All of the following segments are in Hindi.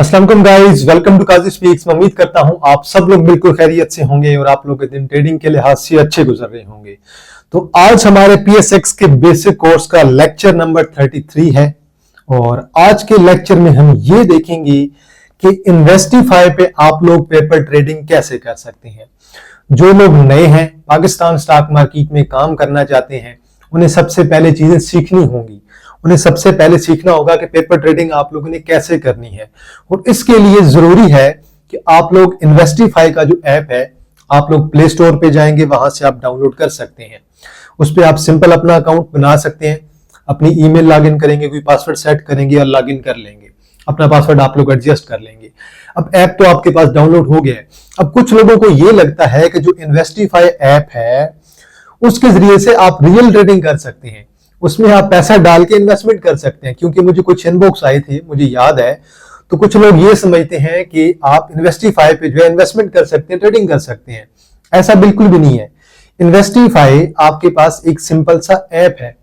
अस्सलाम वालेकुम guys, welcome to Kazi speaks. मैं उम्मीद करता हूं आप सब लोग बिल्कुल खैरियत से होंगे और आप लोग के दिन ट्रेडिंग के लिहाज से अच्छे गुजर रहे होंगे। तो आज हमारे PSX के बेसिक कोर्स का लेक्चर नंबर 33 है और आज के लेक्चर में हम ये देखेंगे कि इन्वेस्टिफाई पे आप लोग पेपर ट्रेडिंग कैसे कर सकते हैं। जो लोग नए हैं, पाकिस्तान स्टॉक मार्केट में काम करना चाहते हैं, उन्हें सबसे पहले चीजें सीखनी होंगी। उन्हें सबसे पहले सीखना होगा कि पेपर ट्रेडिंग आप लोगों ने कैसे करनी है और इसके लिए जरूरी है कि आप लोग इन्वेस्टिफाई का जो ऐप है, आप लोग प्ले स्टोर पे जाएंगे, वहां से आप डाउनलोड कर सकते हैं। उस पर आप सिंपल अपना अकाउंट बना सकते हैं, अपनी ईमेल लॉगिन करेंगे, कोई पासवर्ड सेट करेंगे और लॉगिन कर लेंगे। अपना पासवर्ड आप लोग एडजस्ट कर लेंगे। अब ऐप तो आपके पास डाउनलोड हो गया है। अब कुछ लोगों को यह लगता है कि जो इन्वेस्टिफाई ऐप है उसके जरिए से आप रियल ट्रेडिंग कर सकते हैं, उसमें आप पैसा डाल के इन्वेस्टमेंट कर सकते हैं। क्योंकि मुझे कुछ इनबॉक्स आए थे, मुझे याद है, तो कुछ लोग ये समझते हैं कि आप इन्वेस्टिफाई पे जो है इन्वेस्टमेंट कर सकते हैं, ट्रेडिंग कर सकते हैं। ऐसा बिल्कुल भी नहीं है। इन्वेस्टिफाई आपके पास एक सिंपल सा ऐप है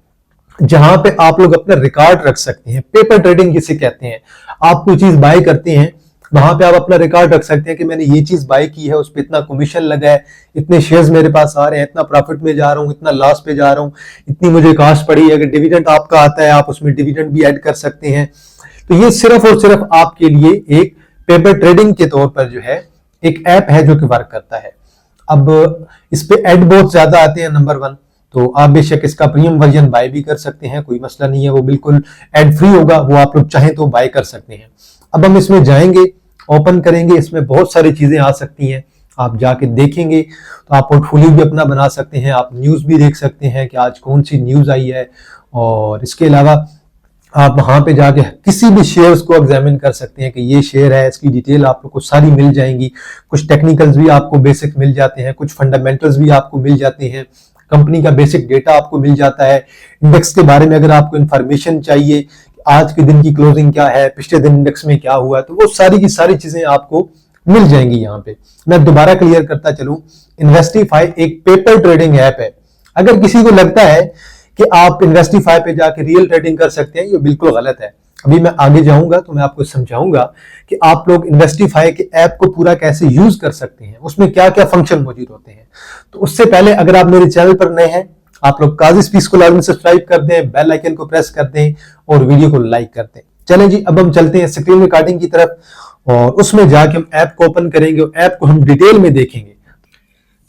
जहां पे आप लोग अपना रिकॉर्ड रख सकते हैं। पेपर ट्रेडिंग जिसे कहते हैं। आप कोई चीज बाय करते हैं, वहां पे आप अपना रिकॉर्ड रख सकते हैं कि मैंने ये चीज बाय की है, उस पर इतना कमीशन लगा है, इतने शेयर्स मेरे पास आ रहे हैं, इतना प्रॉफिट में जा रहा हूं, इतना लॉस पे जा रहा हूं, इतनी मुझे कॉस्ट पड़ी है। अगर डिविडेंड आपका आता है, आप उसमें डिविडेंड भी ऐड कर सकते हैं। तो ये सिर्फ और सिर्फ आपके लिए एक पेपर ट्रेडिंग के तौर पर जो है एक ऐप है जो कि वर्क करता है। अब इस पे ऐड बहुत ज्यादा आते हैं, नंबर 1। तो आप बेशक इसका प्रीमियम वर्जन बाय भी कर सकते हैं, कोई मसला नहीं है, वो बिल्कुल ऐड फ्री होगा, वो आप लोग चाहें तो बाय कर सकते हैं। अब हम इसमें जाएंगे, ओपन करेंगे, इसमें बहुत सारी चीजें आ सकती हैं। आप जाके देखेंगे तो आप पोर्टफोलियो भी अपना बना सकते हैं, आप न्यूज भी देख सकते हैं कि आज कौन सी न्यूज आई है। और इसके अलावा आप वहां पे जाके किसी भी शेयर्स को एग्जामिन कर सकते हैं कि ये शेयर है, इसकी डिटेल आप लोग को सारी मिल जाएंगी। कुछ टेक्निकल्स भी आपको बेसिक मिल जाते हैं, कुछ फंडामेंटल्स भी आपको मिल जाते हैं, कंपनी का बेसिक डेटा आपको मिल जाता है। इंडेक्स के बारे में अगर आपको इंफॉर्मेशन चाहिए, आज के दिन की क्लोजिंग क्या है, पिछले दिन इंडेक्स में क्या हुआ, तो वो सारी की सारी चीजें आपको मिल जाएंगी यहाँ पे। मैं दोबारा क्लियर करता चलूं, इन्वेस्टिफाई एक पेपर ट्रेडिंग ऐप है। अगर किसी को लगता है कि आप इन्वेस्टिफाई पे जाके रियल ट्रेडिंग कर सकते हैं, ये बिल्कुल गलत है। अभी मैं आगे जाऊंगा तो मैं आपको समझाऊंगा कि आप लोग इन्वेस्टिफाई के ऐप को पूरा कैसे यूज कर सकते हैं, उसमें क्या क्या फंक्शन मौजूद होते हैं। तो उससे पहले अगर आप मेरे चैनल पर नए हैं, आप लोग काजी स्पीक्स को लाजमी सब्सक्राइब कर दें, बेल आइकन को प्रेस कर दें और वीडियो को लाइक कर दें। चलें जी, अब हम चलते हैं स्क्रीन रिकॉर्डिंग की तरफ और उसमें जाके हम ऐप को ओपन करेंगे और ऐप को हम डिटेल में देखेंगे।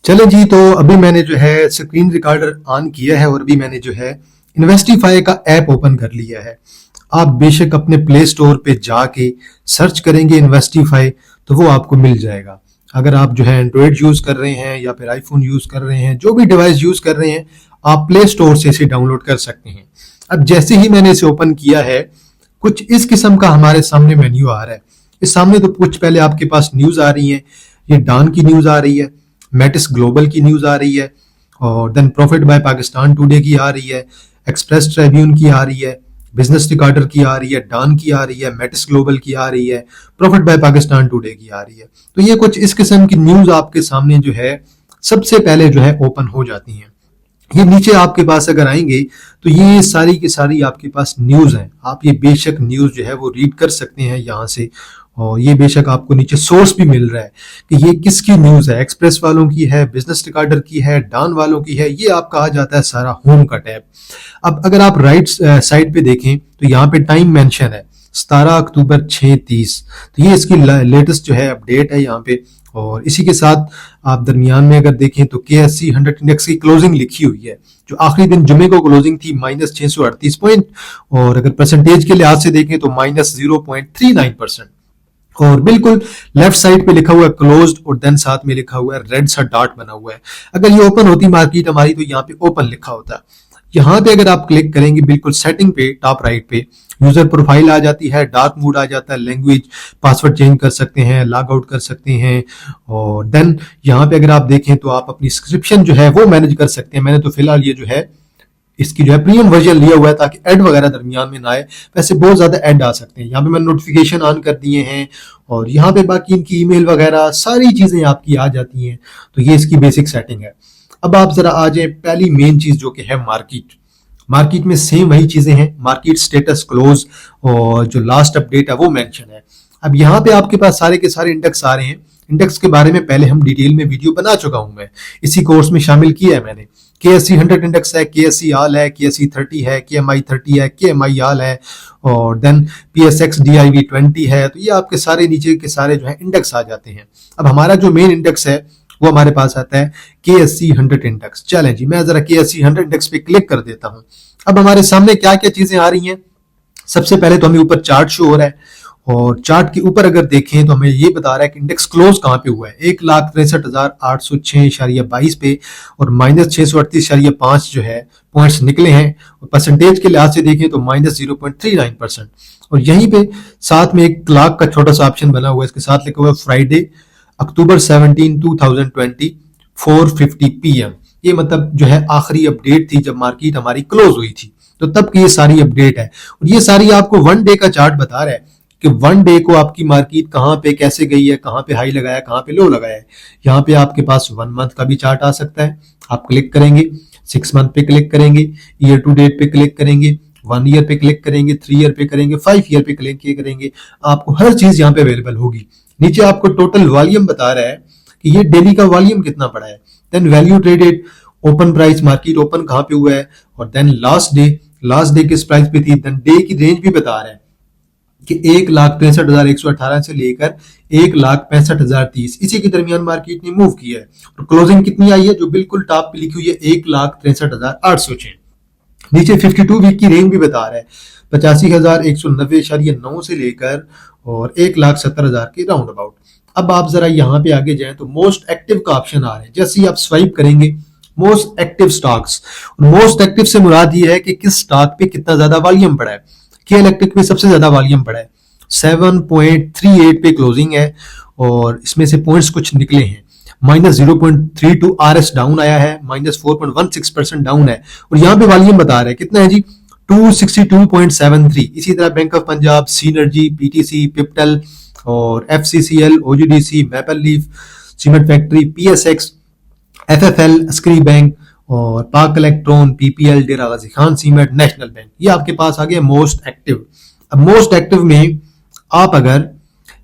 चलें जी, तो अभी मैंने जो है स्क्रीन रिकॉर्डर ऑन किया है और अभी मैंने जो है इन्वेस्टिफाई का ऐप ओपन कर लिया है। आप बेशक अपने प्ले स्टोर पे जाके सर्च करेंगे इन्वेस्टिफाई तो वो आपको मिल जाएगा। अगर आप जो है एंड्रॉइड यूज कर रहे हैं या फिर आईफोन यूज कर रहे हैं, जो भी डिवाइस यूज कर रहे हैं, आप प्ले स्टोर से इसे डाउनलोड कर सकते हैं। अब जैसे ही मैंने इसे ओपन किया है, कुछ इस किस्म का हमारे सामने मेन्यू आ रहा है। इस सामने तो कुछ पहले आपके पास न्यूज आ रही है, ये डान की न्यूज आ रही है, मेटिस ग्लोबल की न्यूज आ रही है और then profit by Pakistan today की आ रही है, एक्सप्रेस ट्रिब्यून की आ रही है, बिजनेस रिकॉर्डर की आ रही है, डान की आ रही है, मेटिस ग्लोबल की आ रही है, प्रॉफिट बाय पाकिस्तान टुडे की आ रही है। तो ये कुछ इस किस्म की न्यूज आपके सामने जो है सबसे पहले जो है ओपन हो जाती हैं। ये नीचे आपके पास अगर आएंगे तो ये सारी की सारी आपके पास न्यूज हैं। आप ये बेशक न्यूज जो है वो रीड कर सकते हैं यहाँ से और ये बेशक आपको नीचे सोर्स भी मिल रहा है कि ये किसकी न्यूज है, एक्सप्रेस वालों की है, बिजनेस रिकॉर्डर की है, डान वालों की है। ये आपका आ जाता है सारा होम का टैब। अब अगर आप राइट साइड पे देखें तो यहाँ पे टाइम मेंशन है 17 अक्टूबर 6:30। तो ये इसकी लेटेस्ट जो है अपडेट है यहाँ पे। और इसी के साथ आप दरमियान में अगर देखें तो KSE 100 इंडेक्स की क्लोजिंग लिखी हुई है, जो आखिरी दिन जुमे को क्लोजिंग थी -638 पॉइंट और अगर परसेंटेज के लिहाज से देखें तो -0.39%। और बिल्कुल लेफ्ट साइड पे लिखा हुआ है क्लोज्ड और देन साथ में लिखा हुआ है रेड सा डॉट बना हुआ है। अगर ये ओपन होती मार्केट हमारी तो यहाँ पे ओपन लिखा होता है। यहाँ पे अगर आप क्लिक करेंगे बिल्कुल सेटिंग पे टॉप राइट पे यूजर प्रोफाइल आ जाती है, डार्क मोड आ जाता है, लैंग्वेज पासवर्ड चेंज कर सकते हैं, लॉग आउट कर सकते हैं और देन यहाँ पे अगर आप देखें तो आप अपनी सब्सक्रिप्शन जो है वो मैनेज कर सकते हैं। मैंने तो फिलहाल ये जो है इसकी जो है प्रीमियम वर्जन लिया हुआ है ताकि ऐड वगैरह दरमियान में ना आए। वैसे बहुत ज्यादा ऐड आ सकते हैं। यहाँ पे मैंने नोटिफिकेशन ऑन कर दिए हैं और यहाँ पे बाकी इनकी ईमेल वगैरह सारी चीजें आपकी आ जाती हैं। तो ये इसकी बेसिक सेटिंग है। अब आप जरा आ जाए पहली मेन चीज जो कि है मार्केट में सेम वही चीजें हैं, मार्केट स्टेटस क्लोज और जो लास्ट अपडेट है वो मेंशन है। अब यहाँ पे आपके पास सारे के सारे इंडेक्स आ रहे हैं। इंडेक्स के बारे में पहले हम डिटेल में वीडियो बना चुका हूं, मैं इसी कोर्स में शामिल किया है मैंने। KSE 100 इंडेक्स है, KSE ऑल है, KSE 30 है, KMI 30 है, KMI ऑल है, और देन PSX DIV 20 है। तो ये आपके सारे नीचे के सारे जो है इंडेक्स आ जाते हैं। अब हमारा जो मेन इंडेक्स है वो हमारे पास आता है KSE 100 इंडेक्स। चलें जी, मैं जरा KSE 100 इंडेक्स पे क्लिक कर देता हूं। अब हमारे सामने क्या क्या चीजें आ रही हैं। सबसे पहले तो हमें ऊपर चार्ट शो हो रहा है, और चार्ट के ऊपर अगर देखें तो हमें ये बता रहा है कि इंडेक्स क्लोज कहाँ पे हुआ है। 1,63,806.22 पे, और -638.5 जो है पॉइंट्स निकले हैं। और परसेंटेज के लिहाज से देखें तो -0.39%। और यहीं पे साथ में एक क्लॉक का छोटा सा ऑप्शन बना हुआ है, इसके साथ लिखा हुआ है फ्राइडे अक्टूबर 17, 2020 4:50 PM। ये मतलब जो है आखिरी अपडेट थी जब मार्केट हमारी क्लोज हुई थी, तो तब की ये सारी अपडेट है। और ये सारी आपको 1 डे का चार्ट बता रहा है कि 1 डे को आपकी मार्केट कहाँ पे कैसे गई है, कहाँ पे हाई लगाया, कहाँ पे लो लगाया है। यहाँ पे आपके पास 1 मंथ का भी चार्ट आ सकता है। आप क्लिक करेंगे, 6 मंथ पे क्लिक करेंगे, ईयर टू डेट पे क्लिक करेंगे, 1 ईयर पे क्लिक करेंगे, 3 ईयर पे करेंगे, 5 ईयर पे क्लिक करेंगे। आपको हर चीज यहाँ पे अवेलेबल होगी। नीचे आपको टोटल वॉल्यूम बता रहा है कि ये डेली का वॉल्यूम कितना पड़ा है, then value traded, open price, market open कहाँ पे हुआ है, और देन लास्ट डे किस प्राइस पे थी, देन डे की रेंज भी बता रहा है कि 1,63,118 से लेकर 1,65,030 इसी के दरमियान मार्केट ने मूव किया है। और क्लोजिंग कितनी आई है, जो बिल्कुल टॉप पे लिखी हुई है 1,63,806। नीचे 52 वीक की रेंज भी बता रहा है 85,190.9 से लेकर और 1,70,000 के राउंड अबाउट। अब आप जरा यहाँ पे आगे जाएं तो मोस्ट एक्टिव का ऑप्शन आ रहा है। जैसे ही आप स्वाइप करेंगे most active stocks, most active से मुराद ये है कि किस स्टॉक पे कितना ज्यादा वॉल्यूम पड़ा है। के इलेक्ट्रिक पे सबसे ज्यादा वॉल्यूम पड़ा है, 7.38 पे क्लोजिंग है, और इसमें से पॉइंट्स कुछ निकले हैं। -0.32 RS डाउन आया है, -4.16% डाउन है। और यहाँ पे वॉल्यूम बता रहा है कितना है जी, 262.73। इसी तरह bank of Punjab, synergy, PTC, पिप्टल और FCCL, OGDC, maple leaf, cement factory, PSX, FFL, Askari bank और पाक इलेक्ट्रॉन, PPL, डेरा Ghazi Khan cement, national bank. ये आपके पास आ गया मोस्ट एक्टिव। अब मोस्ट एक्टिव में आप अगर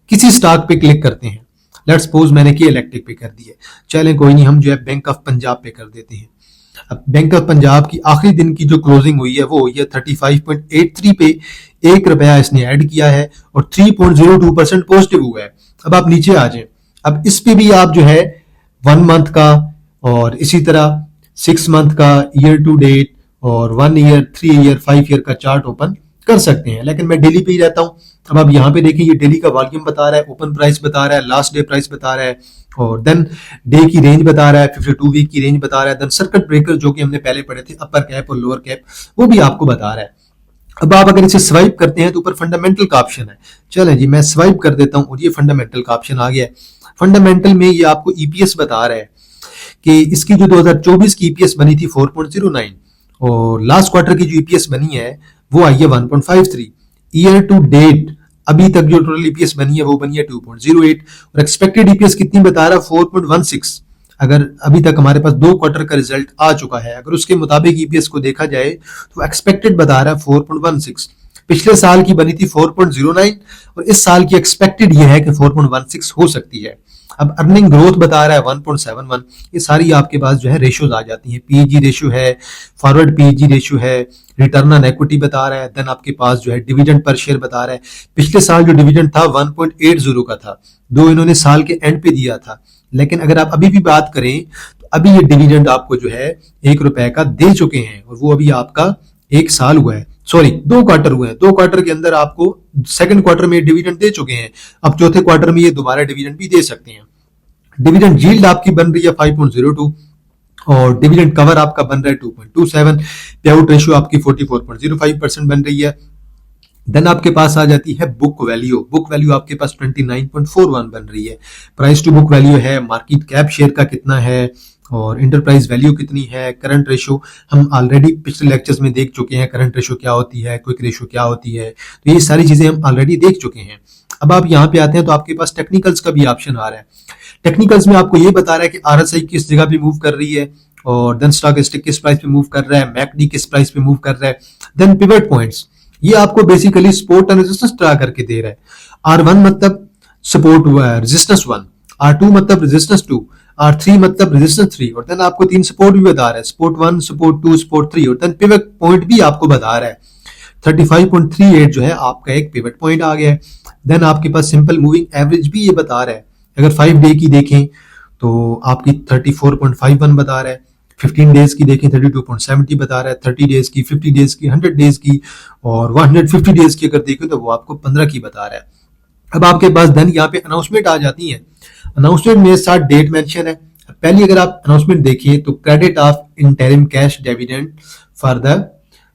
किसी स्टॉक पे क्लिक करते हैं, लेट्स सपोज मैंने के इलेक्ट्रिक पे कर दिया, चलें कोई नहीं, हम जो है बैंक ऑफ पंजाब पे कर देते हैं। अब बैंक ऑफ पंजाब की आखिरी दिन की जो क्लोजिंग हुई है वो हुई है 35.83 पे, ₹1 इसने ऐड किया है और 3.02% पॉजिटिव हुआ है। अब आप नीचे आ जाए, अब इस पे भी आप जो है 1 मंथ का और इसी तरह 6 मंथ का, ईयर टू डेट और 1 ईयर, 3 ईयर, 5 ईयर का चार्ट ओपन कर सकते हैं। लेकिन मैं डेली पे ही रहता हूं। अब आप यहाँ पे देखिए, ये डेली का वॉल्यूम बता रहा है, ओपन प्राइस बता रहा है, लास्ट डे प्राइस बता रहा है, और देन डे की रेंज बता रहा है, 52 वीक की रेंज बता रहा है, देन सर्किट ब्रेकर जो कि हमने पहले पढ़े थे, अपर कैप और लोअर कैप, वो भी आपको बता रहा है। अब आप अगर इसे स्वाइप करते हैं तो ऊपर फंडामेंटल का ऑप्शन है। चलें जी, मैं स्वाइप कर देता हूं और ये फंडामेंटल का ऑप्शन आ गया है। फंडामेंटल में ये आपको ईपीएस बता रहा है कि इसकी जो 2024 की ईपीएस बनी थी 4.09, और लास्ट क्वार्टर की जो ईपीएस बनी है वो आई है 1.53। ईयर टू डेट अभी तक जो टोटल ईपीएस बनी है वो बनी है 2.08, और एक्सपेक्टेड ईपीएस कितनी बता रहा है 4.16। अगर अभी तक हमारे पास 2 क्वार्टर का रिजल्ट आ चुका है, अगर उसके मुताबिक ईपीएस को देखा जाए तो एक्सपेक्टेड बता रहा है 4.16। पिछले साल की बनी थी 4.09 और इस साल की एक्सपेक्टेड ये है कि 4.16 हो सकती है। अब अर्निंग ग्रोथ बता रहा है 1.71। ये सारी आपके पास जो है रेशियोज आ जाती हैं। पीईजी रेशियो है, फॉरवर्ड पीईजी रेशियो है, रिटर्न ऑन इक्विटी बता रहा है, देन आपके पास जो है डिविडेंड पर शेयर बता रहा है। पिछले साल जो डिविडेंड था 1.80 का था, दो इन्होंने साल के एंड पे दिया था। लेकिन अगर आप अभी भी बात करें तो अभी ये डिविडेंड आपको जो है ₹1 का दे चुके हैं, और वो अभी आपका 1 साल हुआ है, सॉरी 2 क्वार्टर हुए हैं। 2 क्वार्टर के अंदर आपको सेकंड क्वार्टर में डिविडेंड दे चुके हैं, अब चौथे क्वार्टर में ये दोबारा डिविडेंड भी दे सकते हैं। डिविडेंड यील्ड आपकी बन रही है 5.02 और डिविडेंड कवर आपका बन रहा है 2.27। पे आउट रेशियो आपकी 44.05% बन रही है। देन आपके पास आ जाती है बुक वैल्यू। बुक वैल्यू आपके पास 29.41 बन रही है। प्राइस टू बुक वैल्यू है, मार्केट कैप शेयर का कितना है और इंटरप्राइज वैल्यू कितनी है। करंट रेशो हम ऑलरेडी पिछले लेक्चर्स में देख चुके हैं, करंट रेशो क्या होती है, क्विक रेशो क्या होती है, तो ये सारी चीजें हम ऑलरेडी देख चुके हैं। अब आप यहाँ पे आते हैं तो आपके पास टेक्निकल्स का भी ऑप्शन आ रहा है। टेक्निकल्स में आपको ये बता रहा है कि आरएसआई किस जगह पे मूव कर रही है, और देन स्टॉक स्टिक किस प्राइस पे मूव कर रहा है, मैकडी किस प्राइस पे मूव कर रहा है, देन पिवट पॉइंट्स। ये आपको बेसिकली सपोर्ट एंड रेजिस्टेंस ट्रा करके दे रहा है। R1 मतलब सपोर्ट रेजिस्टेंस 1, R2 मतलब रेजिस्टेंस 2, R3 मतलब रेजिस्टेंस 3, और देन आपको 3 सपोर्ट भी बता रहा है, सपोर्ट 1, सपोर्ट 2, सपोर्ट 3, और देन पिवट पॉइंट भी आपको बता रहा है 35.38 जो है आपका एक पिवट पॉइंट आ गया है। देन आपके पास सिंपल मूविंग एवरेज भी ये बता रहा है, अगर 5 डे की देखें तो आपकी 34.51 बता रहा है, 15 डेज की देखें 32.70 बता रहा है, 30 डेज की, 50 डेज की, 100 डेज की, और 150 डेज की अगर देखें तो वो आपको 15 की बता रहा है। अब आपके पास देन यहाँ पे अनाउंसमेंट आ जाती है। अनाउंसमेंट में साथ डेट मेंशन है। पहली अगर आप अनाउंसमेंट देखिए तो credit of interim cash dividend for the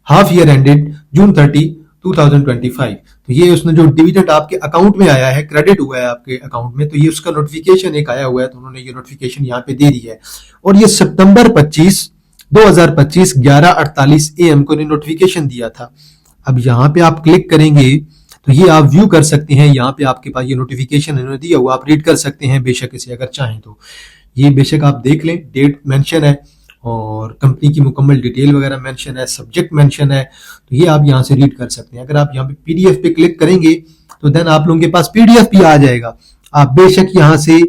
half year ended June 30, 2025। तो ये उसने जो डिविडेंड आपके अकाउंट में आया है, क्रेडिट हुआ है आपके अकाउंट में, तो ये उसका नोटिफिकेशन एक आया हुआ है, तो उन्होंने ये नोटिफिकेशन यहाँ पे दे दी है। और ये सितंबर 25, 2025 11:48 AM को नोटिफिकेशन दिया था। अब यहाँ पे आप क्लिक करेंगे तो ये आप व्यू कर सकते हैं, यहाँ पे आपके पास ये नोटिफिकेशन इन्होंने दिया हुआ, आप रीड कर सकते हैं बेशक इसे अगर चाहें तो। ये बेशक आप देख लें, डेट मेंशन है और कंपनी की मुकम्मल डिटेल वगैरह मेंशन है, सब्जेक्ट मेंशन है, तो ये आप यहाँ से रीड कर सकते हैं। अगर आप यहाँ पे पीडीएफ पे क्लिक करेंगे तो देन आप लोगों के पास पीडीएफ भी आ जाएगा, आप बेशक यहाँ से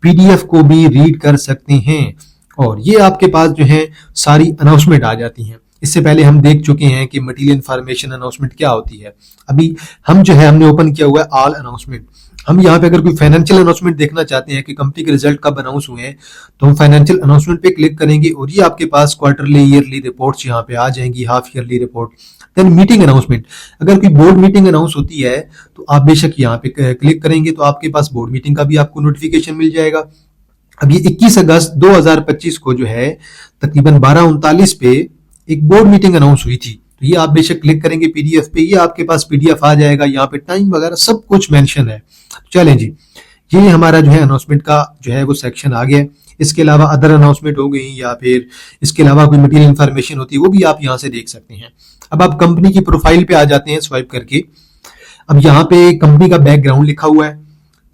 पीडीएफ को भी रीड कर सकते हैं, और ये आपके पास जो है सारी अनाउंसमेंट आ जाती हैं। इससे पहले हम देख चुके हैं कि मटेरियल इन्फॉर्मेशन अनाउंसमेंट क्या होती है। अभी हम जो है हमने ओपन किया हुआ है ऑल अनाउंसमेंट। हम यहाँ पे अगर कोई फाइनेंशियल अनाउंसमेंट देखना चाहते हैं कि कंपनी के रिजल्ट कब अनाउंस हुए हैं, तो हम फाइनेंशियल अनाउंसमेंट पे क्लिक करेंगे और ये आपके पास क्वार्टरली, ईयरली रिपोर्ट्स यहाँ पे आ जाएंगी, half yearly report. Then meeting announcement, अगर कोई बोर्ड मीटिंग अनाउंस होती है तो आप बेशक यहाँ पे क्लिक करेंगे तो आपके पास बोर्ड मीटिंग का भी आपको नोटिफिकेशन मिल जाएगा। अब ये 21 अगस्त 2025 को जो है तकरीबन 12:39 पे एक बोर्ड मीटिंग अनाउंस हुई थी, तो ये आप बेशक क्लिक करेंगे पीडीएफ पे, ये आपके पास पीडीएफ आ जाएगा, यहाँ पे टाइम वगैरह सब कुछ मेंशन है। चलें जी, ये हमारा जो है अनाउंसमेंट का जो है वो सेक्शन आ गया। इसके अलावा अदर अनाउंसमेंट हो गई या फिर इसके अलावा कोई मटेरियल इन्फॉर्मेशन होती है वो भी आप यहाँ से देख सकते हैं। अब आप कंपनी की प्रोफाइल पे आ जाते हैं स्वाइप करके। अब यहाँ पे कंपनी का बैकग्राउंड लिखा हुआ है,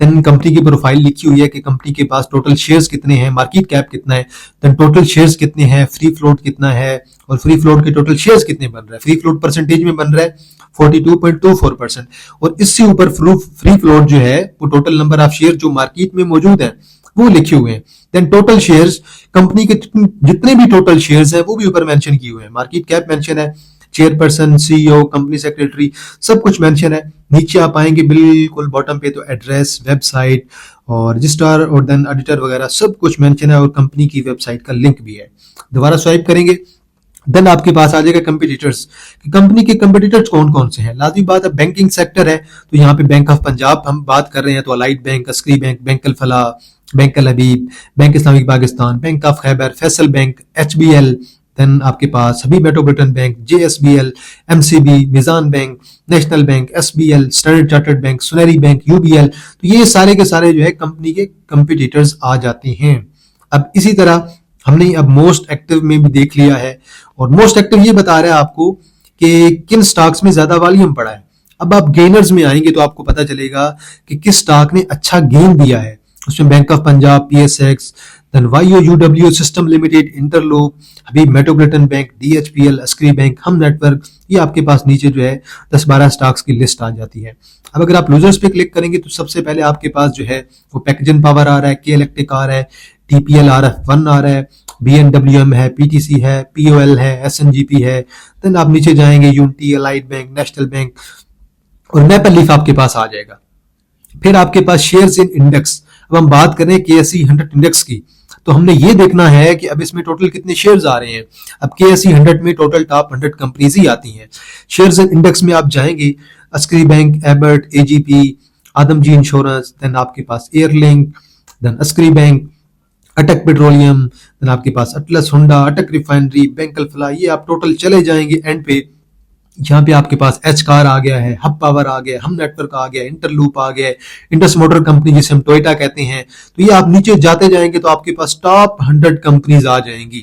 देन कंपनी की प्रोफाइल लिखी हुई है कि कंपनी के पास टोटल शेयर्स कितने हैं, मार्केट कैप कितना है, देन टोटल शेयर्स कितने हैं, फ्री फ्लोट कितना है, और फ्री फ्लोट के टोटल शेयर्स कितने बन रहा है। फ्री फ्लोट परसेंटेज में बन रहा है 42.24%, और इससे ऊपर फ्री फ्लोट जो है वो टोटल नंबर ऑफ शेयर जो मार्केट में मौजूद है वो लिखे हुए हैं। देन टोटल शेयर्स, कंपनी के जितने भी टोटल शेयर्स हैं वो भी ऊपर मेंशन किए हुए हैं। मार्केट कैप मेंशन है, चेयरपर्सन, सीईओ, कंपनी सेक्रेटरी, सब कुछ मेंशन है। नीचे आप आएंगे बिल्कुल बॉटम पे तो एड्रेस, वेबसाइट और रजिस्ट्रार और देन ऑडिटर वगैरह सब कुछ मेंशन है, और कंपनी की वेबसाइट का लिंक भी है। दोबारा स्वाइप करेंगे देन आपके पास आ जाएगा कंपटीटर्स, कि कंपनी के कंपटीटर्स कौन कौन से हैं। लाजमी बात है बैंकिंग सेक्टर है, तो यहाँ पे बैंक ऑफ पंजाब हम बात कर रहे हैं तो Allied Bank, Askari Bank, Bank Al Falah, Bank Al Habib, Bank Islamic Pakistan, Bank of Khyber, Faisal Bank, HBL, then आपके पास Habib Metropolitan Bank, JSBL, MCB, Meezan Bank, National Bank, SBL, Standard Chartered Bank, Sunehri Bank, UBL। तो ये सारे के सारे जो है कंपनी के कंपटीटर्स आ जाते हैं। अब इसी तरह हमने अब मोस्ट एक्टिव में भी देख लिया है, और मोस्ट एक्टिव ये बता रहा है आपको कि किन स्टॉक्स में ज्यादा वॉल्यूम पड़ा है। अब आप गेनर्स में आएंगे तो आपको पता चलेगा कि किस स्टॉक ने अच्छा गेन दिया है। उसमें Bank of Punjab, PSX, then YOUW system limited, Interloop, Habib Metropolitan Bank, DHPL, Askari Bank, Hum network, ये आपके पास नीचे जो है 10-12 स्टॉक्स की लिस्ट आ जाती है। अब अगर आप लूजर्स पे क्लिक करेंगे तो सबसे पहले आपके पास जो है वो पैकेजन पावर आ रहा है, K इलेक्ट्रिक आ रहा है, TPL RF1 आ रहा है, BNWM है, PTC है, POL है, SNGP है। देन आप नीचे जाएंगे unity, allied bank, National bank और मैपल लीफ आपके पास आ जाएगा। फिर आपके पास शेयर्स इन इंडेक्स। अब हम बात करें KSE 100 इंडेक्स की, तो हमने ये देखना है कि अब इसमें टोटल कितने शेयर्स आ रहे हैं। अब KSE 100 में टोटल टॉप 100 कंपनीज ही आती हैं। शेयर्स इन इंडेक्स में आप जाएंगे, Askari bank, Abbott, AGP, Adamjee insurance, then आपके पास Airlink, then Askari bank, Attock petroleum, then आपके पास अटलस हुंडा, अटक रिफाइनरी, बैंक अल फलाह, ये आप टोटल चले जाएंगे एंड पे। यहाँ पे आपके पास एच कार आ गया है, हब पावर आ गया, हम नेटवर्क आ गया, इंटरलूप आ गया, इंडस मोटर कंपनी जिसे हम टोयोटा कहते हैं। तो ये आप नीचे जाते जाएंगे तो आपके पास टॉप 100 कंपनीज आ जाएंगी।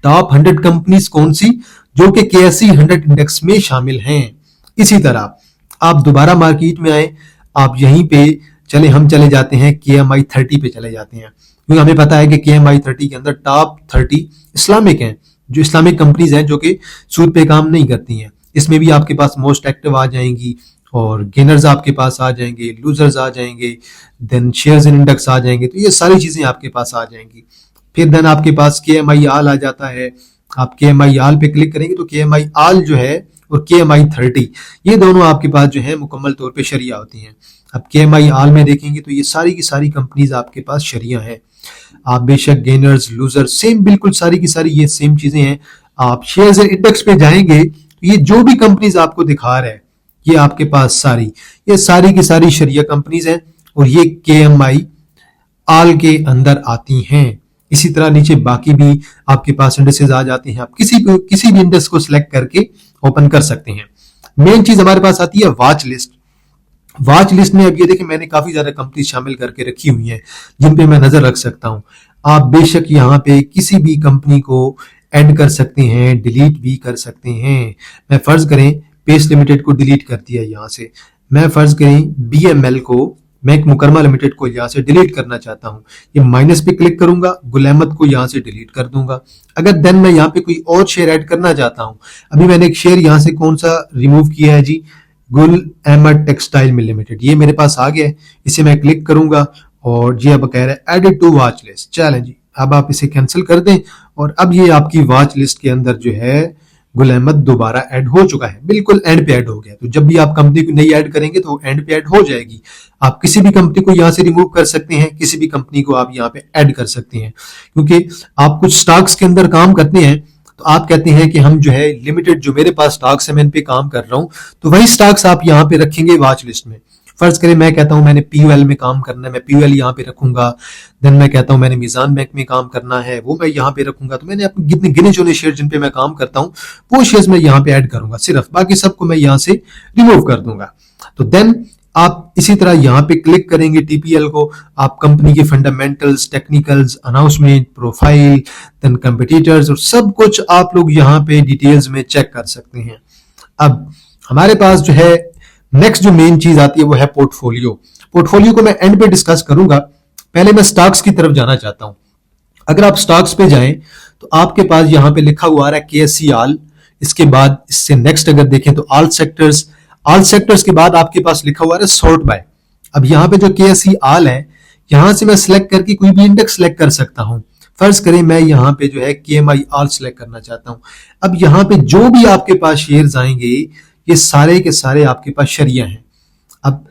टॉप 100 कंपनीज कौन सी? जो कि KSE 100 इंडेक्स में शामिल हैं। इसी तरह आप दोबारा मार्केट में आए, आप यहीं पे चले, हम चले जाते हैं KMI 30 पे चले जाते हैं, क्योंकि हमें पता है कि KMI 30 के अंदर टॉप 30 इस्लामिक हैं, जो इस्लामिक कंपनीज हैं जो कि सूद पे काम नहीं करती हैं। इसमें भी आपके पास मोस्ट एक्टिव आ जाएंगी और गेनर्स आपके पास आ जाएंगे, लूजर्स आ जाएंगे, देन शेयर्स इन इंडेक्स आ जाएंगे। तो ये सारी चीजें आपके पास आ जाएंगी। फिर देन आपके पास KMI आल आ जाता है। आप KMI आल पे क्लिक करेंगे तो KMI आल जो है और KMI 30 ये दोनों आपके पास जो है मुकम्मल तौर पे शरिया होती हैं। अब KMI आल में देखेंगे तो ये सारी की सारी कंपनीज आपके पास शरिया हैं। आप बेशक गेनर्स लूजर्स सेम बिल्कुल सारी की सारी ये सेम चीजें हैं। आप शेयर्स एंड इंडेक्स पे जाएंगे तो ये जो भी कंपनीज आपको दिखा रहा है ये आपके पास सारी ये सारी की सारी शरिया कंपनीज हैं और ये KMI आल के अंदर आती हैं। इसी तरह नीचे बाकी भी आपके पास इंडेक्सेस आ जाते हैं। आप किसी भी इंडेक्स को सिलेक्ट करके ओपन कर सकते हैं। मेन चीज हमारे पास आती है वॉच लिस्ट। वॉच लिस्ट में अब ये देखिए मैंने काफी ज्यादा कंपनी शामिल करके रखी हुई हैं जिन पे मैं नजर रख सकता हूं। आप बेशक यहाँ पे किसी भी कंपनी को ऐड कर सकते हैं, डिलीट भी कर सकते हैं। मैं फर्ज करें पेस लिमिटेड को डिलीट कर दिया यहाँ से। मैं फर्ज करें BML को बैंक मुकरमा लिमिटेड को यहाँ से डिलीट करना चाहता हूँ। ये माइनस पे क्लिक करूंगा, गुल अहमद को यहाँ से डिलीट कर दूंगा। अगर देन मैं यहाँ पे कोई और शेयर ऐड करना चाहता हूँ, अभी मैंने एक शेयर यहाँ से कौन सा रिमूव किया है जी, Gul Ahmed textile mill limited, ये मेरे पास आ गया है। इसे मैं क्लिक करूंगा और जी अब कह रहा है एडेड टू वॉच लिस्ट। चलें जी अब आप इसे कैंसिल कर दें और अब ये आपकी वॉच लिस्ट के अंदर जो है गुल अहमद दोबारा ऐड हो चुका है, बिल्कुल एंड पे ऐड हो गया। तो जब भी आप कंपनी को नई ऐड करेंगे तो एंड पे ऐड हो जाएगी। आप किसी भी कंपनी को यहाँ से रिमूव कर सकते हैं, किसी भी कंपनी को आप यहाँ पे ऐड कर सकते हैं। क्योंकि आप कुछ स्टॉक्स के अंदर काम करते हैं तो आप कहते हैं कि हम जो है लिमिटेड जो मेरे पास स्टॉक्स है मैं इन पे काम कर रहा हूं, तो वही स्टॉक्स आप यहाँ पे रखेंगे वॉच लिस्ट में। फर्ज करें मैं कहता हूं मैंने POL में काम करना है, मैं POL यहाँ पे रखूंगा। देन मैं कहता हूं मैंने मीजान बैंक में काम करना है, वो मैं यहाँ पे रखूंगा। तो मैंने अपने जितने गिने चुने शेयर जिन पे मैं काम करता हूँ वो शेयर्स मैं यहाँ पे ऐड करूंगा सिर्फ, बाकी सबको मैं यहाँ से रिमूव कर दूंगा। तो देन आप इसी तरह यहाँ पे क्लिक करेंगे TPL को, आप कंपनी के fundamentals, technicals, announcement, profile, then competitors और सब कुछ आप लोग यहाँ पे डिटेल्स में चेक कर सकते हैं। अब हमारे पास जो है नेक्स्ट जो मेन चीज आती है वो है पोर्टफोलियो। पोर्टफोलियो को मैं एंड पे डिस्कस करूंगा, पहले मैं स्टॉक्स की तरफ जाना चाहता हूं। अगर आप स्टॉक्स पे जाएं तो आपके पास यहाँ पे लिखा हुआ आ रहा है KSE आल। इसके बाद इससे नेक्स्ट अगर देखें तो ऑल सेक्टर्स के बाद आपके पास लिखा हुआ है सॉर्ट बाय। अब यहाँ पे जो KSE आल है यहां से मैं सिलेक्ट करके कोई भी इंडेक्स सिलेक्ट कर सकता हूं। फर्ज करें मैं यहाँ पे जो है KMI आल सिलेक्ट करना चाहता हूं। अब यहाँ पे जो भी आपके पास शेयर्स आएंगे ये सारे के सारे आपके पास शरिया हैं। अब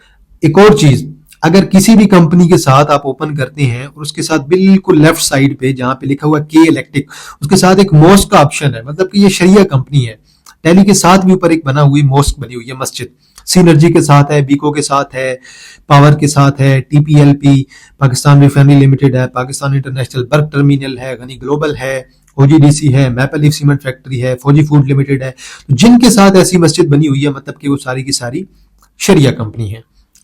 एक और चीज, अगर किसी भी कंपनी के साथ आप ओपन करते हैं और उसके साथ बिल्कुल लेफ्ट साइड पे जहां पे लिखा हुआ K इलेक्ट्रिक उसके साथ एक मॉस्क का ऑप्शन है, मतलब कि ये शरिया कंपनी है। टेली के साथ भी ऊपर एक बना हुई मॉस्क बनी हुई है मस्जिद, सिनर्जी के साथ है, बीको के साथ है, पावर के साथ है, TPLP पाकिस्तान रिफाइनरी लिमिटेड है, पाकिस्तान इंटरनेशनल बल्क टर्मिनल है, गनी ग्लोबल है, OGDC है, मैपल लीफ सीमेंट फैक्ट्री है, फौजी फूड लिमिटेड है। तो जिनके साथ ऐसी मस्जिद बनी हुई है मतलब कि वो सारी की सारी शरिया कंपनी है।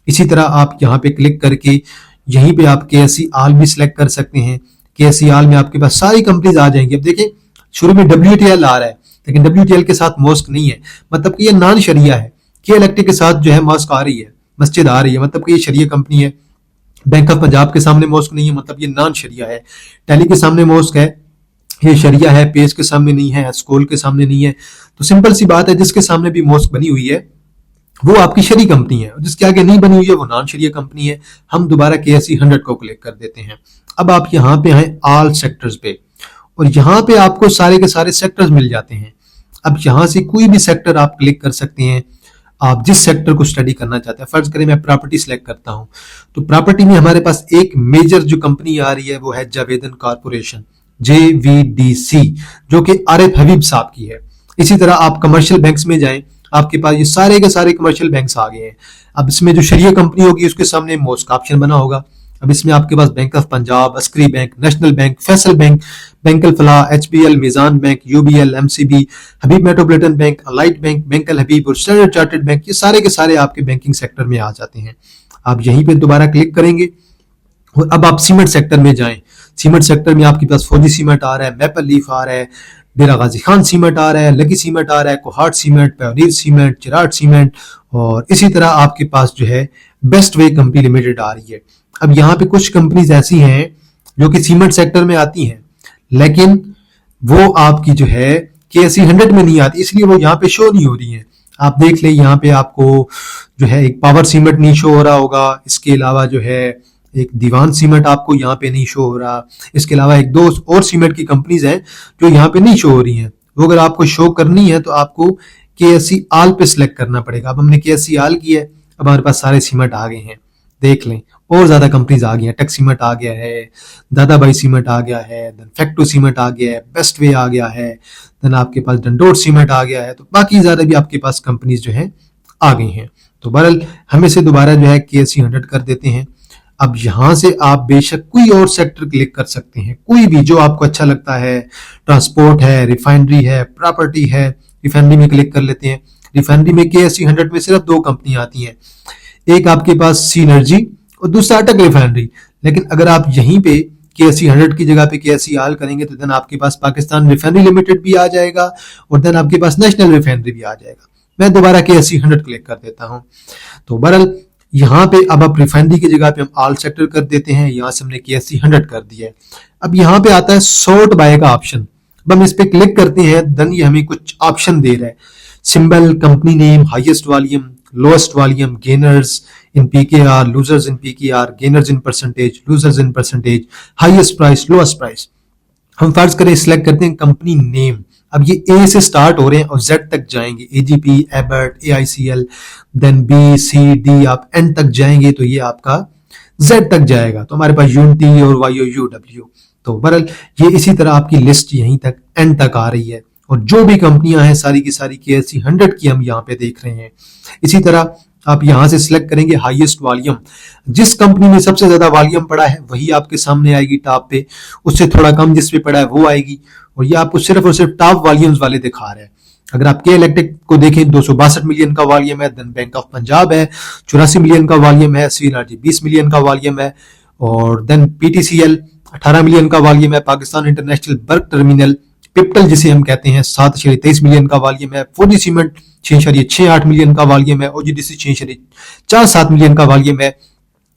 इसी तरह आप यहाँ पे क्लिक करके यहीं पे आप KSE आल भी सिलेक्ट कर सकते हैं। KSE आल में आपके पास सारी कंपनीज आ जाएंगी। अब देखें शुरू में WTL आ रहा है लेकिन WTL के साथ मॉस्क नहीं है, मतलब कि ये नॉन शरिया है। K इलेक्ट्रिक के साथ जो है मॉस्क आ रही है, मस्जिद आ रही है, मतलब कि ये शरिया कंपनी है। बैंक ऑफ पंजाब के सामने मॉस्क नहीं है, मतलब ये नॉन शरिया है। टेली के सामने मॉस्क है, ये शरिया है। पेज के सामने नहीं है, स्कोल के सामने नहीं है। तो सिंपल सी बात है, जिसके सामने भी मॉस्क बनी हुई है वो आपकी शरी कंपनी है, जिसके आगे नहीं बनी हुई है वो नॉन शरिया कंपनी है। हम दोबारा KSE 100 को क्लिक कर देते हैं। अब आप यहाँ पे हैं ऑल सेक्टर्स पे और यहाँ पे आपको सारे के सारे सेक्टर्स मिल जाते हैं। अब यहाँ से कोई भी सेक्टर आप क्लिक कर सकते हैं, आप जिस सेक्टर को स्टडी करना चाहते हैं। फर्ज करें मैं प्रॉपर्टी सिलेक्ट करता हूं, तो प्रॉपर्टी में हमारे पास एक मेजर जो कंपनी आ रही है वो है जावेदन कॉर्पोरेशन, JVDC, जो कि आरिफ हबीब साहब की है। इसी तरह आप कमर्शियल बैंक्स में जाएं, आपके पास ये सारे के सारे कमर्शियल बैंक्स आ गए हैं। अब इसमें जो शरिया कंपनी होगी उसके सामने मोस्ट का ऑप्शन बना होगा। अब इसमें आपके पास bank of Punjab, Askari bank, National bank, Faisal bank, बैंकल Falah, HBL, Meezaan bank, UBL, MCB, Habib Metropolitan bank, Alight bank, Bank Al हबीब और स्टैंडर्ड चार्टर्ड बैंक, ये सारे के सारे आपके बैंकिंग सेक्टर में आ जाते हैं। आप यहीं पे दोबारा क्लिक करेंगे और अब आप सीमेंट सेक्टर में जाएं। सीमेंट सेक्टर में आपके पास फौजी सीमेंट आ रहा है, मैपल लीफ आ रहा है, डेरा गाजी खान सीमेंट आ रहा है, लकी सीमेंट आ रहा है, Kohat cement, pioneer cement, Cherat cement और इसी तरह आपके पास जो है बेस्ट वे कंपनी लिमिटेड आ रही है। अब यहाँ पे कुछ कंपनीज ऐसी हैं जो कि सीमेंट सेक्टर में आती हैं लेकिन वो आपकी जो है KSE 100 में नहीं आती, इसलिए वो यहाँ पे शो नहीं हो रही है। आप देख ले यहाँ पे आपको जो है एक पावर सीमेंट नहीं शो हो रहा होगा, इसके अलावा जो है एक दीवान सीमेंट आपको यहाँ पे नहीं शो हो रहा, इसके अलावा एक दो और सीमेंट की कंपनीज हैं जो यहाँ पे नहीं शो हो रही हैं। वो अगर आपको शो करनी है तो आपको केएससी आल पे सिलेक्ट करना पड़ेगा। अब हमने केएससी आल की है, अब हमारे पास सारे सीमेंट आ गए हैं, देख लें और ज्यादा कंपनीज आ गई हैं। टेक सीमेंट आ गया है, दादाबाई सीमेंट आ गया है, देन फैक्टो सीमेंट आ गया है, बेस्ट वे आ गया है, देन आपके पास डंडोर सीमेंट आ गया है। तो बाकी ज्यादा भी आपके पास कंपनीज जो है आ गई हैं। तो बहरहाल हम इसे दोबारा जो है केएससी 100 कर देते हैं। अब यहां से आप बेशक कोई और सेक्टर क्लिक कर सकते हैं, कोई भी जो आपको अच्छा लगता है, ट्रांसपोर्ट है, रिफाइनरी है, प्रॉपर्टी है, रिफाइनरी में क्लिक कर लेते हैं। रिफाइनरी में केएससी 100 में सिर्फ 2 कंपनी आती हैं, एक आपके पास सीनर्जी और दूसरा अटक रिफाइनरी। लेकिन अगर आप यहीं पे केएससी 100 की जगह पे केएससी आल करेंगे तो देन आपके पास पाकिस्तान रिफाइनरी लिमिटेड भी आ जाएगा और देन आपके पास नेशनल रिफाइनरी भी आ जाएगा। मैं दोबारा केएससी 100 क्लिक कर देता हूं। तो बहरहाल यहाँ पे अब आप रिफाइनरी की जगह पे हम आल सेक्टर कर देते हैं, यहां से हमने केएससी 100 कर दिया है। अब यहाँ पे आता है सॉर्ट बाय का ऑप्शन। अब हम इस पे क्लिक करते हैं, देन ये हमें कुछ ऑप्शन दे रहा है, symbol, company name, highest volume, lowest volume, gainers in PKR, losers in PKR, gainers in percentage, losers in percentage, highest price, lowest price. हम फर्ज करें सिलेक्ट करते हैं कंपनी नेम। अब ये ए से स्टार्ट हो रहे हैं और जेड तक जाएंगे, AGP, Abbott, AICL, then B, C, D, आप एन तक जाएंगे तो ये आपका जेड तक जाएगा। तो हमारे पास यूनिटी और YOUW। तो बहरहाल ये इसी तरह आपकी लिस्ट यहीं तक एन तक आ रही है और जो भी कंपनियां हैं सारी की सारी केएससी 100 की हम यहाँ पे देख रहे हैं। इसी तरह आप यहां से सिलेक्ट करेंगे हाईएस्ट वॉल्यूम, जिस कंपनी में सबसे ज्यादा वॉल्यूम पड़ा है वही आपके सामने आएगी टॉप पे, उससे थोड़ा कम जिस पे पड़ा है वो आएगी। और ये आपको सिर्फ और सिर्फ टॉप वॉल्यूम्स वाले दिखा रहे हैं। अगर आप के इलेक्ट्रिक को देखें 262 मिलियन का वॉल्यूम है, देन बैंक ऑफ पंजाब है 84 मिलियन का वॉल्यूम है, CNRG 20 मिलियन का वॉल्यूम है और देन PTCL 18 मिलियन का वॉल्यूम है, पाकिस्तान इंटरनेशनल बल्क टर्मिनल पिप्टल जिसे हम कहते हैं 7.23 मिलियन का वॉल्यूम है, फौजी सीमेंट 6.68 मिलियन का वॉल्यूम है, OGDC 6.47 मिलियन का वॉल्यूम है,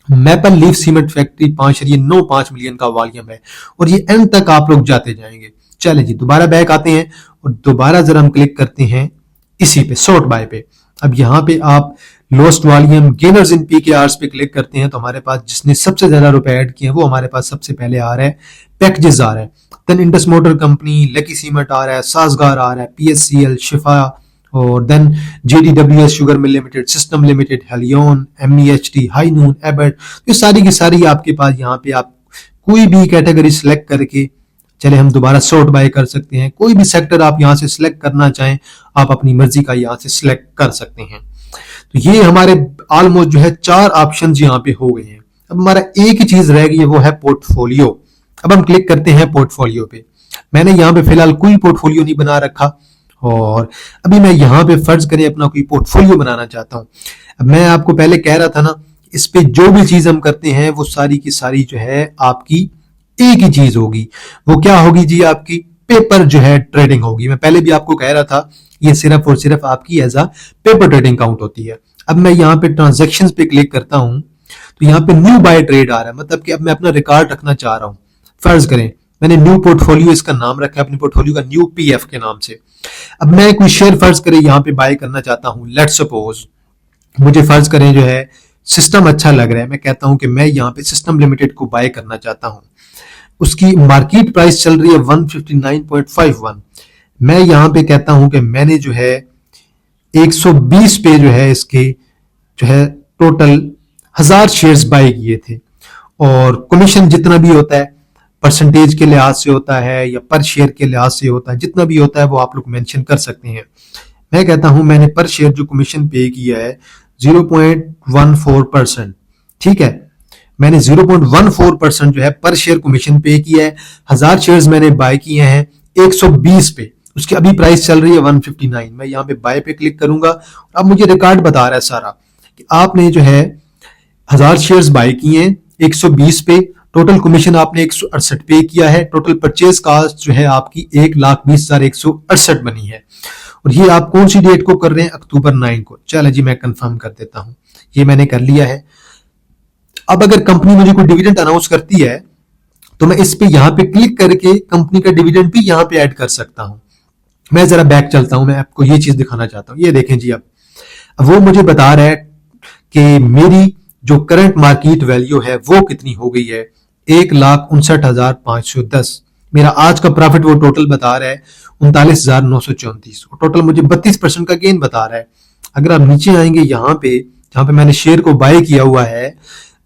maple leaf cement factory 5.95 million का वॉल्यूम है। और ये एंड तक आप लोग जाते जाएंगे। चले जी दोबारा बैक आते हैं और दोबारा जरा हम क्लिक करते हैं इसी पे सॉर्ट बाय पे। अब यहाँ पे आप लोस्ट वॉल्यूम, गेनर्स इन पीकेआर्स पे क्लिक करते हैं तो हमारे पास जिसने सबसे ज्यादा रुपए ऐड किए हैं वो हमारे पास सबसे पहले आ रहा है, पैकेजेस आ रहा है, then Indus motor company, lucky cement आ रहा है, साजगार आ रहा है, PSCL, शिफा और then JDWS sugar mill limited, system limited, Haleon, MEHD, Highnoon, Abbott. ये सारी की सारी आपके पास यहाँ पे आप कोई भी कैटेगरी सिलेक्ट करके चले हम दोबारा सॉर्ट बाय कर सकते हैं। कोई भी सेक्टर आप यहाँ से सिलेक्ट करना चाहें आप अपनी मर्जी का यहाँ से सिलेक्ट कर सकते हैं। तो ये हमारे ऑलमोस्ट जो है 4 ऑप्शंस यहाँ पे हो गए हैं। अब हमारा एक ही चीज रह गई है वो है पोर्टफोलियो। अब हम क्लिक करते हैं पोर्टफोलियो पे। मैंने यहाँ पे फिलहाल कोई पोर्टफोलियो नहीं बना रखा और अभी मैं यहाँ पे फर्ज करें अपना कोई पोर्टफोलियो बनाना चाहता हूँ। अब मैं आपको पहले कह रहा था ना, इस पे जो भी चीज हम करते हैं वो सारी की सारी जो है आपकी एक ही चीज होगी। वो क्या होगी जी? आपकी पेपर जो है ट्रेडिंग होगी। मैं पहले भी आपको कह रहा था ये सिर्फ और सिर्फ आपकी as a paper trading count होती है। अब मैं यहाँ पे ट्रांजैक्शंस पे क्लिक करता हूं तो यहाँ पे न्यू बाय ट्रेड आ रहा है, मतलब कि अब मैं अपना रिकॉर्ड रखना चाह रहा हूं। फर्ज करें मैंने न्यू पोर्टफोलियो इसका नाम रखा है, अपनी पोर्टफोलियो का न्यू PF के नाम से। अब मैं कोई शेयर फर्ज करें यहाँ पे बाय करना चाहता हूं। लेट्स सपोज मुझे फर्ज करें जो है सिस्टम अच्छा लग रहा है, मैं कहता हूं कि मैं यहाँ पे सिस्टम लिमिटेड को बाय करना चाहता हूं। उसकी मार्केट प्राइस चल रही है 159.51। मैं यहाँ पे कहता हूं कि मैंने जो है 120 पे जो है इसके जो है टोटल 1000 शेयर्स बाय किए थे और कमीशन जितना भी होता है परसेंटेज के लिहाज से होता है या पर शेयर के लिहाज से होता है, जितना भी होता है वो आप लोग मेंशन कर सकते हैं। मैं कहता हूं मैंने पर शेयर जो कमीशन पे किया है 0.14%। ठीक है, मैंने 0.14% जो है पर शेयर कमीशन पे किया है। 1000 शेयर्स मैंने बाय किए हैं 120 पे, उसकी अभी प्राइस चल रही है 159। मैं यहाँ पे बाय पे क्लिक करूंगा। अब मुझे रिकॉर्ड बता रहा है सारा कि आपने जो है 1000 शेयर्स बाय किए हैं 120 पे, टोटल कमीशन आपने 168 पे किया है, टोटल परचेज कास्ट जो है आपकी 1,20,168 बनी है। और ये आप कौन सी डेट को कर रहे हैं? अक्टूबर 9 को। चलो जी मैं कंफर्म कर देता हूं, ये मैंने कर लिया है। अब अगर कंपनी मुझे कोई डिविडेंड अनाउंस करती है तो मैं इस पे यहाँ पे क्लिक करके कंपनी का डिविडेंड भी यहाँ पे ऐड कर सकता हूं। मैं जरा बैक चलता हूं, मैं आपको ये चीज दिखाना चाहता हूं। ये देखें जी, अब अब वो मुझे बता रहा है कि मेरी जो करंट मार्केट वैल्यू है वो कितनी हो गई है, 1,59,510। मेरा आज का प्रॉफिट वो टोटल बता रहा है 39,934। टोटल मुझे 32% का गेन बता रहा है। अगर आप नीचे आएंगे यहाँ पे जहां पे मैंने शेयर को बाय किया हुआ है,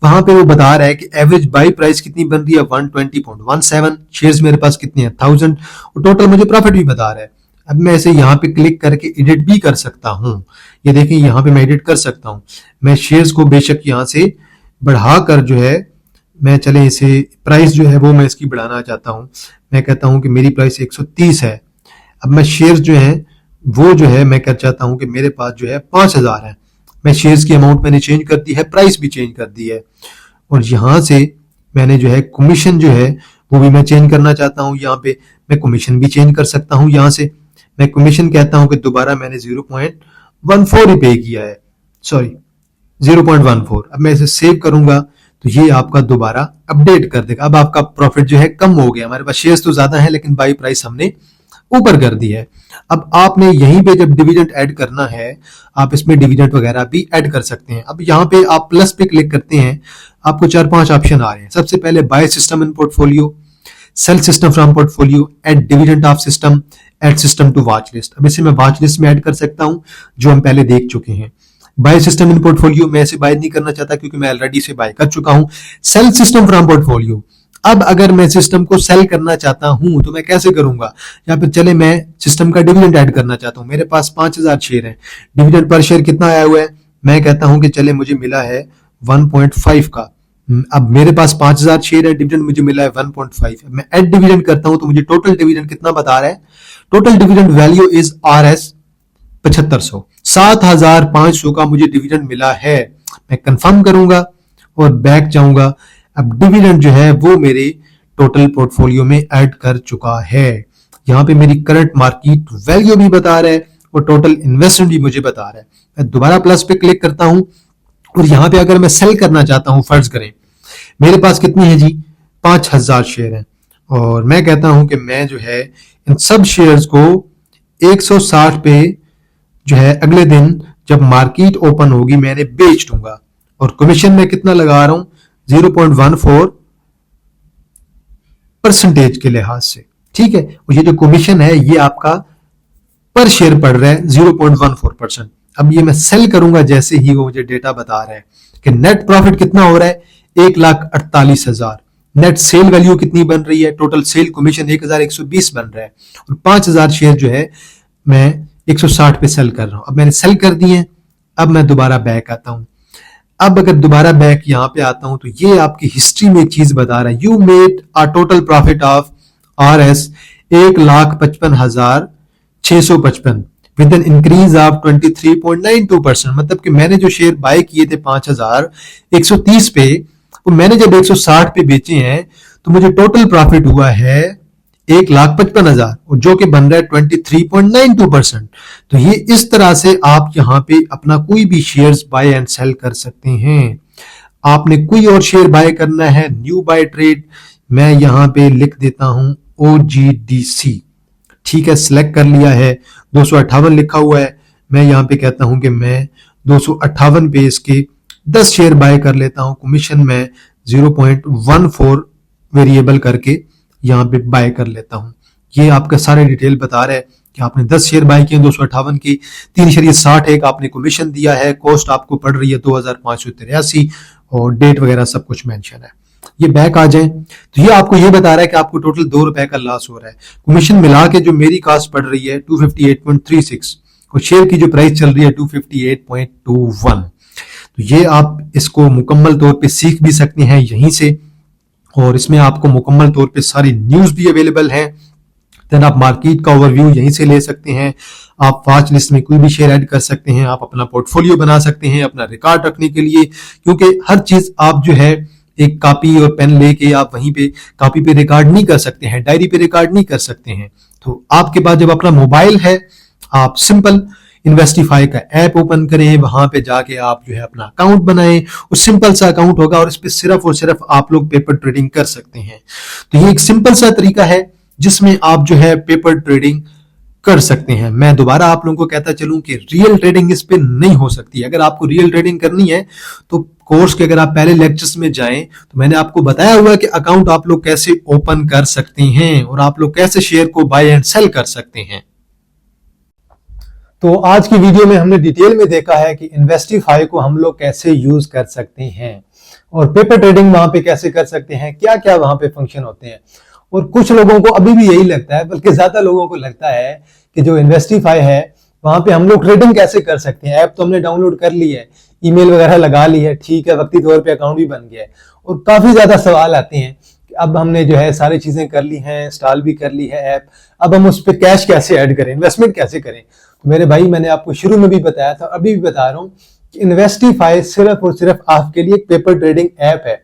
वहां पे वो बता रहा है कि एवरेज बाई प्राइस कितनी बन रही है 120.17, शेयर्स मेरे पास कितने हैं 1000, और टोटल मुझे प्रॉफिट भी बता रहा है। अब मैं इसे यहाँ पे क्लिक करके एडिट भी कर सकता हूँ। ये देखें यहाँ पे मैं एडिट कर सकता हूँ। मैं शेयर्स को बेशक यहाँ से बढ़ाकर जो है, मैं चले इसे प्राइस जो है वो मैं इसकी बढ़ाना चाहता हूँ। मैं कहता हूँ कि मेरी प्राइस 130 है। अब मैं शेयर्स जो है वो जो है मैं क्या चाहता हूँ कि मेरे पास जो है 5000 है। मैं शेयर्स की अमाउंट मैंने चेंज कर दी है, प्राइस भी चेंज कर दी है, और यहाँ से मैंने जो है कमीशन जो है वो भी मैं चेंज करना चाहता हूँ। यहाँ पे मैं कमीशन भी चेंज कर सकता हूँ। यहाँ से मैं कमीशन कहता हूँ कि दोबारा मैंने 0.14 ही पे किया है, सॉरी 0.14। अब मैं इसे सेव करूंगा तो ये आपका दोबारा अपडेट कर देगा। अब आपका प्रॉफिट जो है कम हो गया। हमारे पास शेयर्स तो ज्यादा है लेकिन बाई प्राइस हमने ऊपर कर दी है। अब आपने यहीं पे जब डिविडेंड ऐड करना है, आप इसमें डिविडेंड वगैरह भी ऐड कर सकते हैं। अब यहाँ पे आप प्लस पे क्लिक करते हैं, आपको 4-5 ऑप्शन आ रहे हैं। सबसे पहले buy system in portfolio, sell system from portfolio, add dividend of system, add system to watchlist. अब इसे मैं वॉच लिस्ट में ऐड कर सकता हूं जो हम पहले देख चुके हैं। बाय सिस्टम इन पोर्टफोलियो मैं इसे बाय नहीं करना चाहता क्योंकि मैं ऑलरेडी इसे बाय कर चुका हूं। सेल सिस्टम फ्रॉम पोर्टफोलियो, अब अगर मैं सिस्टम को सेल करना चाहता हूं तो मैं कैसे करूंगा। यहाँ पे चले मैं सिस्टम का डिविडेंड ऐड करना चाहता हूं। मेरे पास 5000 शेयर है, डिविडेंड पर शेयर कितना आया हुआ है, मैं कहता हूं कि चले मुझे मिला है 1.5 का। अब मेरे पास 5000 शेयर है, डिविडेंड मुझे मिला है 1.5। मैं ऐड डिविडेंड करता हूं तो मुझे टोटल डिविडेंड कितना बता रहा है, total dividend value is RS 7500, 7500 का मुझे डिविडेंड मिला है। मैं कंफर्म करूंगा और बैक जाऊंगा। अब डिविडेंड जो है वो मेरे टोटल पोर्टफोलियो में ऐड कर चुका है। यहाँ पे मेरी करंट मार्केट वैल्यू भी बता रहा है और टोटल इन्वेस्टमेंट भी मुझे बता रहा है। मैं दोबारा प्लस पे क्लिक करता हूं और यहाँ पे अगर मैं सेल करना चाहता हूं, फर्ज करें मेरे पास कितनी है जी 5000 शेयर है, और मैं कहता हूं कि मैं जो है इन सब शेयर्स को 160 पे जो है अगले दिन जब मार्केट ओपन होगी मैंने बेच दूंगा, और कमीशन में कितना लगा रहा हूं 0.14% के लिहाज से। ठीक है, और ये जो कमीशन है ये आपका पर शेयर पड़ रहा है 0.14%। अब ये मैं सेल करूंगा, जैसे ही वो मुझे डेटा बता रहा है कि नेट प्रॉफिट कितना हो रहा है 1,48,000। नेट सेल वैल्यू कितनी बन रही है, टोटल सेल कमीशन 1120 बन रहा है, और 5000 शेयर जो है मैं 160 पे सेल कर रहा हूं। अब मैंने सेल कर दिए। अब मैं दोबारा बैक आता हूं। अब अगर दोबारा बैक यहाँ पे आता हूं तो ये आपकी हिस्ट्री में एक चीज बता रहा है, you made a total profit of RS 1,55,655 with an increase of 23.92%। मतलब कि मैंने जो शेयर बाय किए थे 5130 पे, वो मैंने जब 160 पे बेचे हैं तो मुझे टोटल प्रॉफिट हुआ है 1,55,000, और जो कि बन रहा है 23.92%। तो ये इस तरह से आप यहाँ पे अपना कोई भी शेयर्स बाय एंड सेल कर सकते हैं। आपने कोई और शेयर बाय करना है, न्यू बाय ट्रेड, मैं यहाँ पे लिख देता हूं OGDC। ठीक है, सिलेक्ट कर लिया है, 258 लिखा हुआ है। मैं यहाँ पे कहता हूं कि मैं 258 पे इसके 10 शेयर बाय कर लेता हूं। कमीशन में 0.14 वेरिएबल करके यहाँ पे बाय कर लेता हूं। ये आपका सारे डिटेल बता रहा है कि आपने 10 शेयर बाय किए 258 की, 3.61 आपने कमीशन दिया है, कॉस्ट आपको पड़ रही है 2583, और डेट वगैरह सब कुछ मेंशन है। ये बैक आ जाए तो ये आपको ये बता रहा है कि आपको टोटल 2 रुपए का लॉस हो रहा है। कमीशन मिला के जो मेरी कॉस्ट पड़ रही है 258.36, और शेयर की जो प्राइस चल रही है 258.21। तो ये आप इसको मुकम्मल तौर पे सीख भी सकते हैं यहीं से, और इसमें आपको मुकम्मल तौर पे सारी न्यूज भी अवेलेबल है। देन आप मार्केट का ओवरव्यू यहीं से ले सकते हैं। आप वॉच लिस्ट में कोई भी शेयर ऐड कर सकते हैं। आप अपना पोर्टफोलियो बना सकते हैं अपना रिकॉर्ड रखने के लिए, क्योंकि हर चीज आप जो है एक कॉपी और पेन लेके आप वहीं पे कॉपी पे रिकॉर्ड नहीं कर सकते हैं, डायरी पे रिकॉर्ड नहीं कर सकते हैं। तो आपके पास जब अपना मोबाइल है, आप सिंपल इन्वेस्टिफाई का ऐप ओपन करें, वहां पे जाके आप जो है अपना अकाउंट बनाएं, और सिंपल सा अकाउंट होगा और इस पे सिर्फ और सिर्फ आप लोग पेपर ट्रेडिंग कर सकते हैं। तो ये एक सिंपल सा तरीका है जिसमें आप जो है पेपर ट्रेडिंग कर सकते हैं। मैं दोबारा आप लोगों को कहता चलूं कि रियल ट्रेडिंग इस पे नहीं हो सकती। अगर आपको रियल ट्रेडिंग करनी है तो कोर्स के अगर आप पहले लेक्चर्स में जाएं तो मैंने आपको बताया हुआ है कि अकाउंट आप लोग कैसे ओपन कर सकते हैं और आप लोग कैसे शेयर को बाय एंड सेल कर सकते हैं। तो आज की वीडियो में हमने डिटेल में देखा है कि इन्वेस्टिफाई को हम लोग कैसे यूज कर सकते हैं और पेपर ट्रेडिंग वहां पे कैसे कर सकते हैं, क्या क्या वहां पे फंक्शन होते हैं। और कुछ लोगों को अभी भी यही लगता है, बल्कि ज्यादा लोगों को लगता है कि जो इन्वेस्टिफाई है वहां पे हम लोग ट्रेडिंग कैसे कर सकते हैं। ऐप तो हमने डाउनलोड कर ली है, ईमेल वगैरह लगा ली है, ठीक है, वक्ती तौर पे अकाउंट भी बन गया है। और काफी ज्यादा सवाल आते हैं कि अब हमने जो है सारी चीजें कर ली हैं, इंस्टॉल भी कर ली है ऐप, अब हम उस पर कैश कैसे ऐड करें, इन्वेस्टमेंट कैसे करें। तो मेरे भाई, मैंने आपको शुरू में भी बताया था, अभी भी बता रहा हूं कि इन्वेस्टिफाई सिर्फ और सिर्फ आपके लिए एक पेपर ट्रेडिंग ऐप है।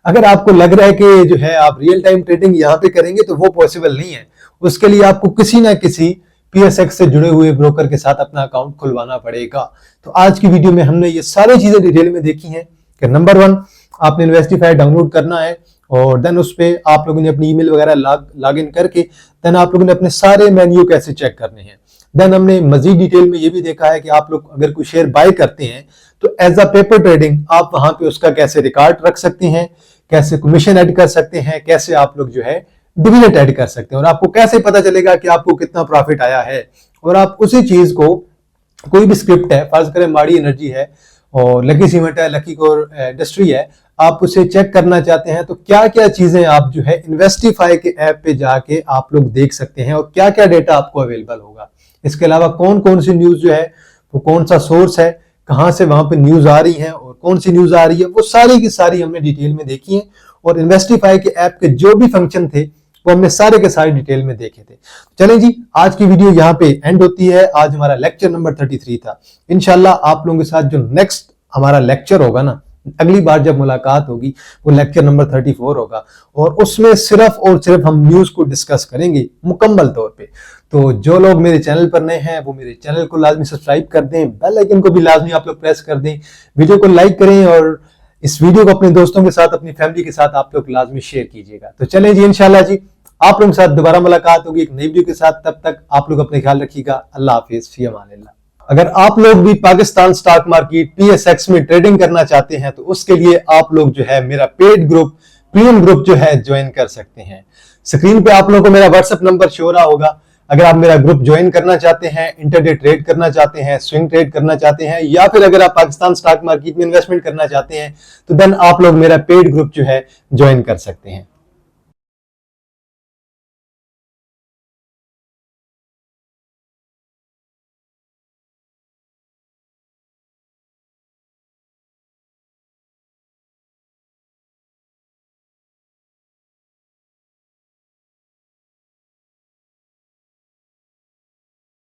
अगर आपको लग रहा है कि जो है आप रियल टाइम ट्रेडिंग यहाँ पे करेंगे तो वो पॉसिबल नहीं है। उसके लिए आपको किसी ना किसी PSX से जुड़े हुए ब्रोकर के साथ अपना अकाउंट खुलवाना पड़ेगा। तो आज की वीडियो में हमने ये सारी चीजें डिटेल में देखी हैं कि नंबर 1, आपने इन्वेस्टिफाई डाउनलोड करना है और देन उस पे आप लोगों ने अपनी ईमेल वगैरह लॉग इन करके देन आप लोगों ने अपने सारे मेन्यू कैसे चेक करने हैं। देन हमने मजीद डिटेल में ये भी देखा है कि आप लोग अगर कोई शेयर बाय करते हैं तो एज अ पेपर ट्रेडिंग आप वहां पे उसका कैसे रिकॉर्ड रख सकते हैं, कैसे कमीशन ऐड कर सकते हैं, कैसे आप लोग जो है डिविडेंड ऐड कर सकते हैं और आपको कैसे पता चलेगा कि आपको कितना प्रॉफिट आया है। और आप उसी चीज को, कोई भी स्क्रिप्ट है, फर्ज करें माड़ी एनर्जी है और लकी सीमेंट है, लकी कोर इंडस्ट्री है, आप उसे चेक करना चाहते हैं तो क्या क्या चीजें आप जो है इन्वेस्टिफाई के ऐप पे जाके आप लोग देख सकते हैं और क्या क्या डेटा आपको अवेलेबल होगा। इसके अलावा कौन कौन सी न्यूज जो है वो कौन सा सोर्स है, कहां से वहां पे न्यूज आ रही है और कौन सी न्यूज आ रही है, वो सारी की सारी हमने डिटेल में देखी है। और इन्वेस्टिफाई के ऐप के जो भी फंक्शन थे वो हमने सारे के सारे डिटेल में देखे थे। चलें जी, आज की वीडियो यहाँ पे एंड होती है। आज हमारा लेक्चर नंबर 33 था। इंशाल्लाह आप लोगों के साथ जो नेक्स्ट हमारा लेक्चर होगा ना, अगली बार जब मुलाकात होगी, वो लेक्चर नंबर 34 होगा और उसमें सिर्फ और सिर्फ हम न्यूज को डिस्कस करेंगे मुकम्मल तौर पे। तो जो लोग मेरे चैनल पर नए हैं वो मेरे चैनल को लाजमी सब्सक्राइब कर दें, बेल आइकन को भी लाजमी आप लोग प्रेस कर दें, वीडियो को लाइक करें और इस वीडियो को अपने दोस्तों के साथ, अपनी फैमिली के साथ आप लोग लाजमी शेयर कीजिएगा। तो चलें जी, इंशाल्लाह जी आप लोगों के साथ दोबारा मुलाकात होगी एक नई वीडियो के साथ। तब तक आप लोग अपने ख्याल रखिएगा। अल्लाह हाफिज, फी अमानिल्लाह। अगर आप लोग भी पाकिस्तान स्टॉक मार्केट PSX में ट्रेडिंग करना चाहते हैं तो उसके लिए आप लोग जो है मेरा पेड ग्रुप, प्रीमियम ग्रुप जो है ज्वाइन कर सकते हैं। स्क्रीन पे आप लोगों को मेरा व्हाट्सएप नंबर शो रहा होगा। अगर आप मेरा ग्रुप ज्वाइन करना चाहते हैं, इंटरडे ट्रेड करना चाहते हैं, स्विंग ट्रेड करना चाहते हैं, या फिर अगर आप पाकिस्तान स्टॉक मार्केट में इन्वेस्टमेंट करना चाहते हैं तो देन आप लोग मेरा पेड ग्रुप जो है ज्वाइन कर सकते हैं।